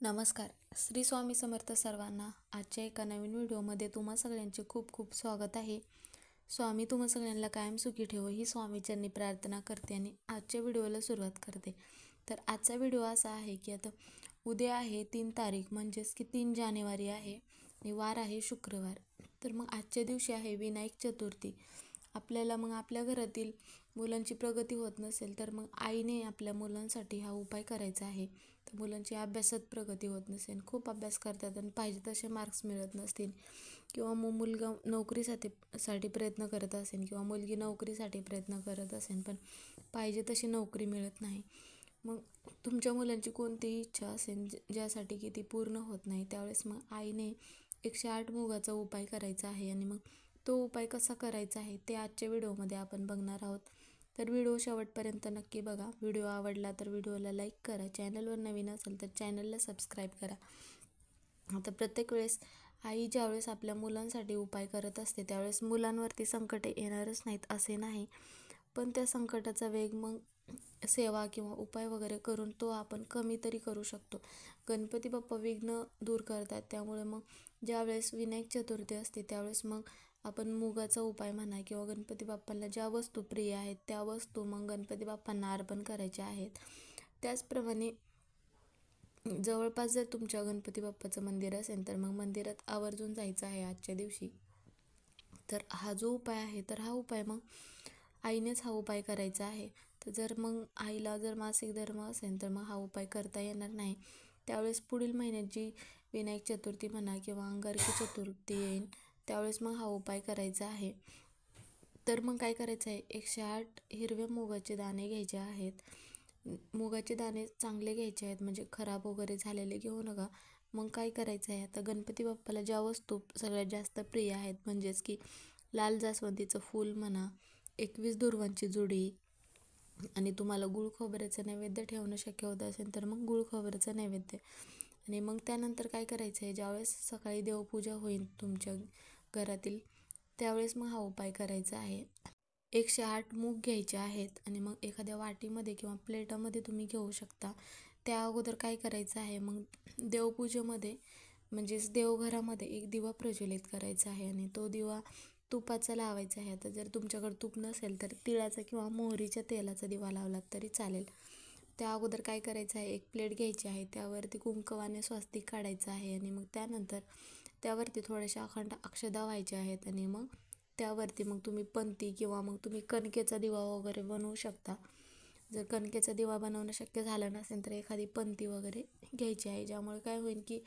नमस्कार. श्री स्वामी समर्थ सर्वांना. आजच्या एका नवीन व्हिडिओमध्ये तुम्हा सगळ्यांचे खूप खूप स्वागत आहे. स्वामी तुम्हा सगळ्यांना कायम सुखी ठेवो ही स्वामीचरणी प्रार्थना करते आणि आजच्या व्हिडिओला सुरुवात करते. तर आजचा व्हिडिओ असा आहे की आता उद्या आहे 3 तारीख म्हणजेच की 3 जानेवारी आहे आणि वार आहे शुक्रवार. तर मग आजच्या दिवशी आहे विनायक चतुर्थी. आपल्याला मग आपल्या घरातील मुलांची प्रगती होत नसेल तर मग आईने आपल्या मुलांसाठी हा उपाय करायचा आहे. तर मुलांची अभ्यासात प्रगती होत नसेल, खूप अभ्यास करतात आणि पाहिजे तसे मार्क्स मिळत नसतील किंवा मग मुलगा नोकरीसाठी प्रयत्न करत असेल किंवा मुलगी नोकरीसाठी प्रयत्न करत असेल पण पाहिजे तशी नोकरी मिळत नाही. मग तुमच्या मुलांची कोणतीही इच्छा असेल ज्यासाठी की ती पूर्ण होत नाही, त्यावेळेस मग आईने 108 मुगाचा उपाय करायचा आहे आणि मग तो उपाय कसा करायचा आहे ते आजच्या व्हिडिओमध्ये आपण बघणार आहोत. तर व्हिडिओ शेवटपर्यंत नक्की बघा. व्हिडिओ आवडला तर व्हिडिओला लाईक करा. चॅनलवर नवीन असेल तर चॅनलला सबस्क्राईब करा. आता प्रत्येक वेळेस आई ज्यावेळेस आपल्या मुलांसाठी उपाय करत असते त्यावेळेस मुलांवरती संकटे येणारच नाहीत असे नाही, पण त्या संकटाचा वेग मग सेवा किंवा उपाय वगैरे करून तो आपण कमी तरी करू शकतो. गणपती बाप्पा विघ्न दूर करतात, त्यामुळे मग ज्यावेळेस विनायक चतुर्थी असते त्यावेळेस मग आपण मुगाचा उपाय म्हणा किंवा गणपती बाप्पाला ज्या वस्तू प्रिय आहेत त्या वस्तू मग गणपती बाप्पांना अर्पण करायच्या आहेत. त्याचप्रमाणे जवळपास जर तुमच्या गणपती बाप्पाचं मंदिर असेल तर मग मंदिरात आवर्जून जायचं आहे आजच्या दिवशी. तर हा जो उपाय आहे तर हा उपाय मग आईनेच हा उपाय करायचा आहे. तर जर मग आईला जर मासिक धर्म असेल तर मग हा उपाय करता येणार नाही. त्यावेळेस पुढील महिन्यात जी विनायक चतुर्थी म्हणा किंवा अंगारकी चतुर्थी येईल त्यावेळेस मग हा उपाय करायचा आहे. तर मग काय करायचं आहे, 108 हिरव्या मुगाचे दाणे घ्यायचे आहेत. मुगाचे दाणे चांगले घ्यायचे आहेत, म्हणजे खराब वगैरे झालेले घेऊ नका. मग काय करायचं आहे, आता गणपती बाप्पाला ज्या वस्तू सगळ्यात जास्त प्रिय आहेत म्हणजेच की लाल जास्वंदीचं फूल म्हणा, 21 दुर्वांची जुडी आणि तुम्हाला गुळ खोबऱ्याचं नैवेद्य ठेवणं शक्य होत असेल तर मग गुळ खोबऱ्याचं नैवेद्य. आणि मग त्यानंतर काय करायचं आहे, ज्यावेळेस सकाळी देवपूजा होईल तुमच्या घरातील त्यावेळेस मग हा उपाय करायचा आहे. 108 मूग घ्यायचे आहेत आणि मग एखाद्या वाटीमध्ये किंवा प्लेटामध्ये तुम्ही घेऊ शकता. त्या अगोदर काय करायचं आहे, मग देवपूजेमध्ये म्हणजेच देवघरामध्ये एक दिवा प्रज्वलित करायचा आहे आणि तो दिवा तुपाचा लावायचा आहे. आता जर तुमच्याकडे तूप नसेल तर तिळाचा किंवा मोहरीच्या तेलाचा दिवा लावलात तरी चालेल. त्या अगोदर काय करायचं आहे, एक प्लेट घ्यायची आहे, त्यावरती कुंकवाने स्वस्तिक काढायचं आहे आणि मग त्यानंतर त्यावरती थोड्याशा अखंड अक्षदा व्हायच्या आहेत आणि मग त्यावरती मग तुम्ही पंती किंवा मग तुम्ही कणकेचा दिवा वगैरे बनवू शकता. जर कणकेचा दिवा बनवणं शक्य झालं नसेल तर एखादी पंती वगैरे घ्यायची आहे, ज्यामुळे काय होईल की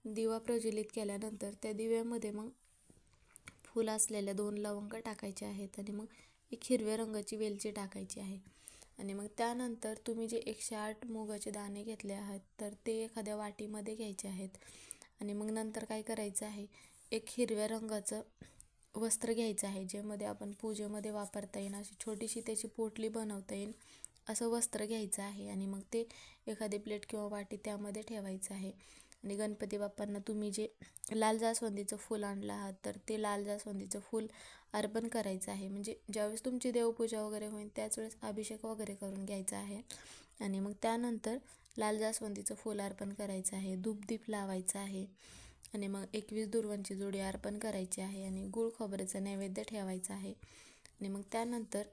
दिवा प्रज्वलित केल्यानंतर त्या दिव्यामध्ये मग फुलं असलेल्या 2 लवंग टाकायचे आहेत आणि मग एक हिरव्या रंगाची वेलची टाकायची आहे. आणि मग त्यानंतर तुम्ही जे 108 मुगाचे दाणे घेतले आहेत तर ते एखाद्या वाटीमध्ये घ्यायचे आहेत आणि मग नंतर काय करायचं आहे, एक हिरव्या रंगाचं वस्त्र घ्यायचं आहे, ज्यामध्ये आपण पूजेमध्ये वापरता येईल अशी छोटीशी त्याची पोटली बनवता येईल असं वस्त्र घ्यायचं आहे आणि मग ते एखादी प्लेट किंवा वाटी त्यामध्ये ठेवायचं आहे. आणि गणपती बाप्पांना तुम्ही जे लाल जास्वंदीचं फूल आणलं आहात तर ते लाल जास्वंदीचं फूल अर्पण करायचं आहे. म्हणजे ज्यावेळेस तुमची देवपूजा वगैरे होईल त्याच वेळेस अभिषेक वगैरे करून घ्यायचा आहे आणि मग त्यानंतर लाल जास्वंदीचं फूल अर्पण करायचं आहे, धूपदीप लावायचा आहे आणि मग 21 दुर्वांची जोडी अर्पण करायची आहे आणि गुळ खोबऱ्याचं नैवेद्य ठेवायचं आहे. आणि मग त्यानंतर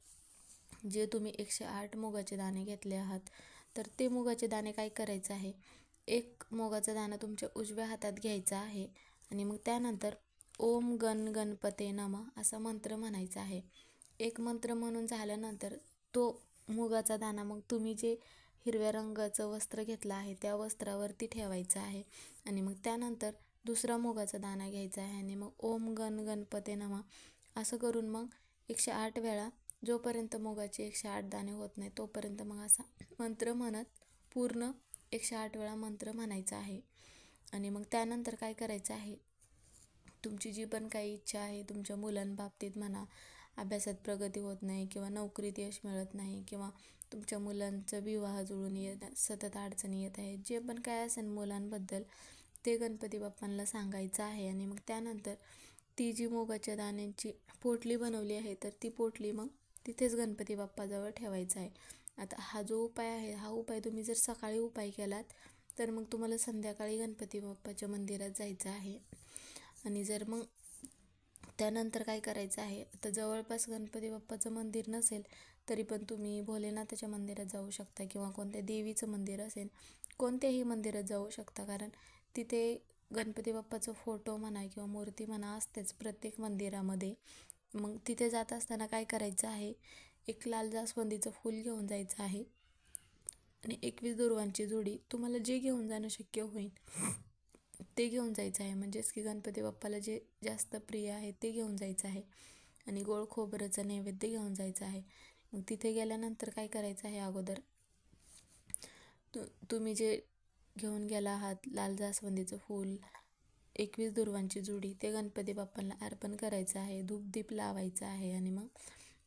जे तुम्ही 108 मुगाचे दाणे घेतले आहात तर ते मुगाचे दाणे काय करायचं आहे, एक मुगाचा दाणा तुमच्या उजव्या हातात घ्यायचा आहे आणि मग त्यानंतर ओम गण गणपते नमः असा मंत्र म्हणायचा आहे. एक मंत्र म्हणून झाल्यानंतर तो मुगाचा दाणा मग तुम्ही जे हिरव्या रंगाचं वस्त्र घेतलं आहे त्या वस्त्रावरती ठेवायचा आहे आणि मग त्यानंतर दुसरा मुगाचा दाणा घ्यायचा आहे आणि मग ओम गण गणपते नमः असं करून मग 108 वेळा, जोपर्यंत मुगाचे 108 दाणे होत नाही तोपर्यंत मग असा मंत्र म्हणत पूर्ण 108 वेळा मंत्र म्हणायचा आहे. आणि मग त्यानंतर काय करायचं आहे, तुमची जी पण काही इच्छा आहे तुमच्या मुलांबाबतीत म्हणा, अभ्यासात प्रगती होत नाही किंवा नोकरीत यश मिळत नाही किंवा तुमच्या मुलांचं विवाह जुळून येत सतत अडचणी येत आहेत, जे पण काय असेल मुलांबद्दल ते गणपती बाप्पांना सांगायचं आहे. आणि मग त्यानंतर ती जी मुगाच्या दाण्यांची पोटली बनवली आहे तर ती पोटली मग तिथेच गणपती बाप्पाजवळ ठेवायचा आहे. आता हा जो उपाय आहे हा उपाय तुम्ही जर सकाळी उपाय केलात तर मग तुम्हाला संध्याकाळी गणपती बाप्पाच्या मंदिरात जायचं आहे. आणि जर मग त्यानंतर काय करायचं आहे, आता जवळपास गणपती बाप्पाचं मंदिर नसेल तरी पण तुम्ही भोलेनाथाच्या मंदिरात जाऊ शकता किंवा कोणत्या देवीचं मंदिर असेल, कोणत्याही मंदिरात जाऊ शकता. कारण तिथे गणपती बाप्पाचं फोटो म्हणा किंवा मूर्ती म्हणा असतेच प्रत्येक मंदिरामध्ये. मग तिथे जात असताना काय करायचं आहे, एक लाल जास्वंदीचं फूल घेऊन जायचं आहे आणि 21 दुर्वांची जोडी, तुम्हाला जे घेऊन जाणं शक्य होईल ते घेऊन जायचं आहे. म्हणजेच की गणपती बाप्पाला जे जास्त प्रिय आहे ते घेऊन जायचं आहे. आणि गोड खोबऱ्याचं नैवेद्य घेऊन जायचं आहे. मग तिथे गेल्यानंतर काय करायचं आहे, अगोदर तुम्ही जे घेऊन गेला आहात लाल जास्वंदीचं फूल, 21 दुर्वांची जोडी, ते गणपती बाप्पाला अर्पण करायचं आहे. धूपदीप लावायचं आहे आणि मग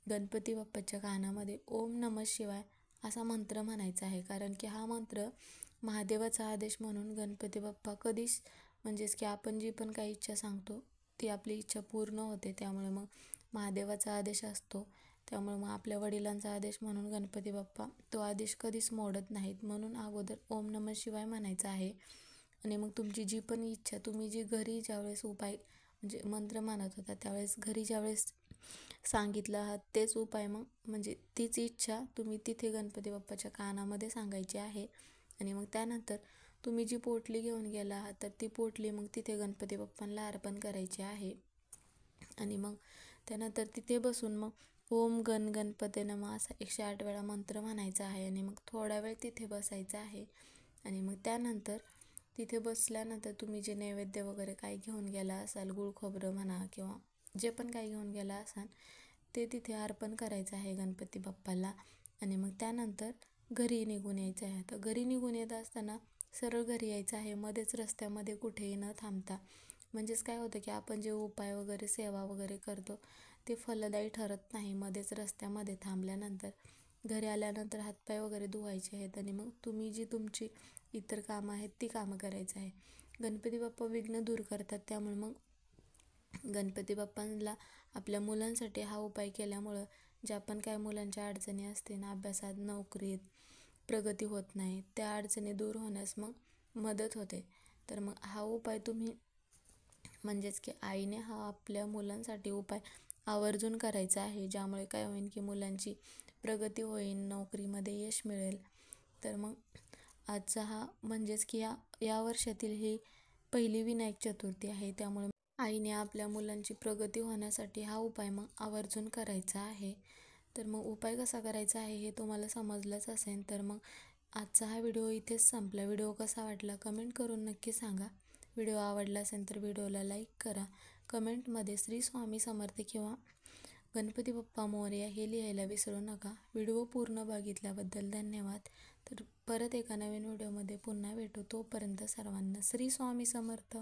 गणपती बाप्पाच्या कानामध्ये ओम नमः शिवाय असा मंत्र म्हणायचा आहे. कारण की हा मंत्र महादेवाचा आदेश म्हणून गणपती बाप्पा कधीच, म्हणजेच की आपण जी पण काही इच्छा सांगतो ती आपली इच्छा पूर्ण होते. त्यामुळे मग महादेवाचा आदेश असतो, त्यामुळे मग आपल्या वडिलांचा आदेश म्हणून गणपती बाप्पा तो आदेश कधीच मोडत नाहीत. म्हणून अगोदर ओम नमः शिवाय म्हणायचं आहे. आणि मग तुमची जी पण इच्छा, तुम्ही जी घरी ज्यावेळेस उपाय म्हणजे मंत्र म्हणत होता त्यावेळेस घरी ज्यावेळेस सांगितलं आहात तेच उपाय मग म्हणजे तीच इच्छा तुम्ही तिथे गणपती बाप्पाच्या कानामध्ये सांगायची आहे. आणि मग त्यानंतर तुम्ही जी पोटली घेऊन गेला आहात तर ती पोटली मग तिथे गणपती बाप्पांना अर्पण करायची आहे. आणि मग त्यानंतर तिथे बसून मग ओम गण गणपते नमः असा 108 वेळा मंत्र म्हणायचा आहे. आणि मग थोडा वेळ तिथे बसायचं आहे. आणि मग त्यानंतर तिथे बसल्यानंतर तुम्ही जे नैवेद्य वगैरे काही घेऊन गेला असाल, गुळ खोबरं म्हणा किंवा जे पण काही घेऊन गेला असाल ते तिथे अर्पण करायचं आहे गणपती बाप्पाला. आणि मग त्यानंतर घरी निघून यायचं आहे. तर घरी निघून येत असताना सरळ घरी यायचं आहे, मध्येच रस्त्यामध्ये कुठेही न थांबता. म्हणजेच काय होतं की आपण जे उपाय वगैरे सेवा वगैरे करतो ते फलदायी ठरत नाही मध्येच रस्त्यामध्ये थांबल्यानंतर. घरी आल्यानंतर हातपाय वगैरे धुवायचे आहेत आणि मग तुम्ही जी तुमची इतर कामं आहेत ती कामं करायचं आहे. गणपती बाप्पा विघ्न दूर करतात, त्यामुळे मग गणपती बाप्पांना आपल्या मुलांसाठी हा उपाय केल्यामुळं ज्या पण काय मुलांच्या अडचणी असतील अभ्यासात, नोकरीत प्रगती होत नाही, त्या अडचणी दूर होण्यास मग मदत होते. तर मग हा उपाय तुम्ही, म्हणजेच की आईने हा आपल्या मुलांसाठी उपाय आवर्जून करायचा आहे, ज्यामुळे काय होईल की मुलांची प्रगती होईल, नोकरीमध्ये यश मिळेल. तर मग आजचा हा म्हणजेच की या वर्षातील ही पहिली विनायक चतुर्थी आहे, त्यामुळे आईने आपल्या मुलांची प्रगती होण्यासाठी हा उपाय मग आवर्जून करायचा आहे. तर मग उपाय कसा करायचा आहे हे तुम्हाला समजलंच असेल. तर मग आजचा हा व्हिडिओ इथेच संपला. व्हिडिओ कसा वाटला कमेंट करून नक्की सांगा. व्हिडिओ आवडला असेल तर व्हिडिओला लाईक करा. कमेंटमध्ये श्री स्वामी समर्थ किंवा गणपती बाप्पा मोरया हे लिहायला विसरू नका. व्हिडिओ पूर्ण बघितल्याबद्दल धन्यवाद. तर परत एका नवीन व्हिडिओमध्ये पुन्हा भेटू. तोपर्यंत सर्वांना श्री स्वामी समर्थ.